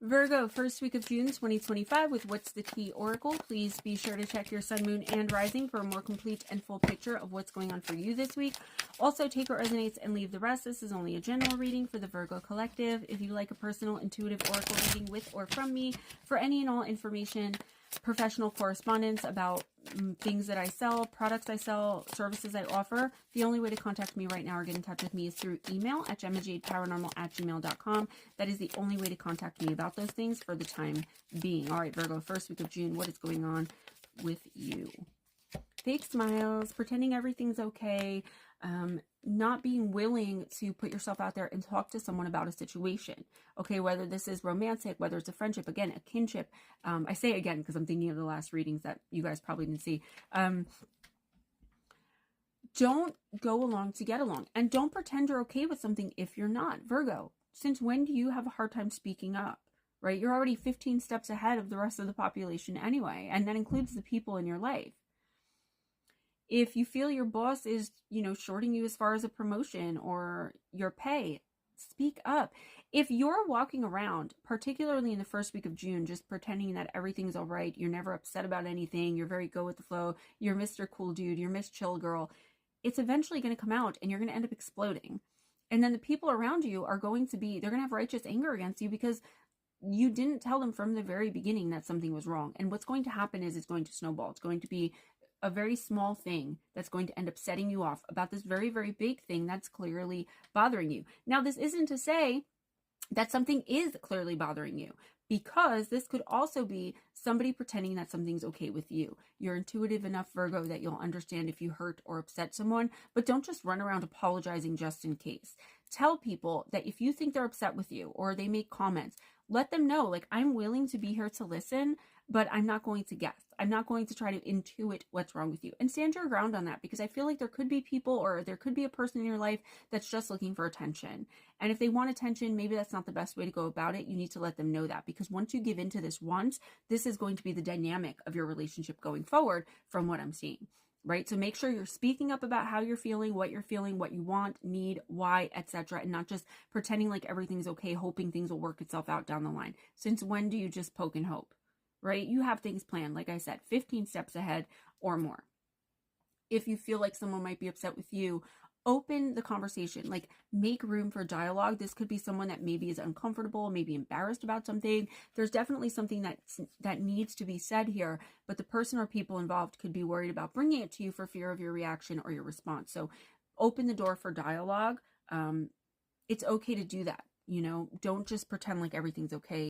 Virgo, first week of June 2025 with What's the Tea Oracle. Please be sure to check your sun, moon, and rising for a more complete and full picture of what's going on for you this week. Also, take what resonates and leave the rest. This is only a general reading for the Virgo collective. If you like a personal intuitive oracle reading with or from me for any and all information, professional correspondence about things that I sell, products I sell, services I offer, the only way to contact me right now or get in touch with me is through email at GemmaJadeParanormal@gmail.com. That is the only way to contact me about those things for the time being. All right, Virgo, first week of June, what is going on with you? Fake smiles, pretending everything's okay, not being willing to put yourself out there and talk to someone about a situation. Okay, whether this is romantic, whether it's a friendship, again, a kinship. I say again because I'm thinking of the last readings that you guys probably didn't see. Don't go along to get along, and don't pretend you're okay with something if you're not. Virgo, since when do you have a hard time speaking up? Right? You're already 15 steps ahead of the rest of the population anyway, and that includes the people in your life. If you feel your boss is, shorting you as far as a promotion or your pay, speak up. If you're walking around, particularly in the first week of June, just pretending that everything's all right, you're never upset about anything, you're very go with the flow, you're Mr. Cool Dude, you're Miss Chill Girl, it's eventually going to come out and you're going to end up exploding. And then the people around you are going to they're going to have righteous anger against you because you didn't tell them from the very beginning that something was wrong. And what's going to happen is it's going to snowball. It's going to be a very small thing that's going to end up setting you off about this very, very big thing that's clearly bothering you. Now, this isn't to say that something is clearly bothering you, because this could also be somebody pretending that something's okay with you. You're intuitive enough, Virgo, that you'll understand if you hurt or upset someone, but don't just run around apologizing just in case. Tell people that if you think they're upset with you or they make comments, let them know, like, I'm willing to be here to listen, but I'm not going to guess. I'm not going to try to intuit what's wrong with you, and stand your ground on that, because I feel like there could be people or there could be a person in your life that's just looking for attention. And if they want attention, maybe that's not the best way to go about it. You need to let them know that, because once you give into this once, this is going to be the dynamic of your relationship going forward from what I'm seeing. Right? So make sure you're speaking up about how you're feeling, what you want, need, why, etc., and not just pretending like everything's okay, hoping things will work itself out down the line. Since when do you just poke and hope? Right? You have things planned, like I said, 15 steps ahead or more. If you feel like someone might be upset with you, open the conversation, like make room for dialogue. This could be someone that maybe is uncomfortable, maybe embarrassed about something. There's definitely something that needs to be said here, but the person or people involved could be worried about bringing it to you for fear of your reaction or your response. So open the door for dialogue. It's okay to do that. Don't just pretend like everything's okay.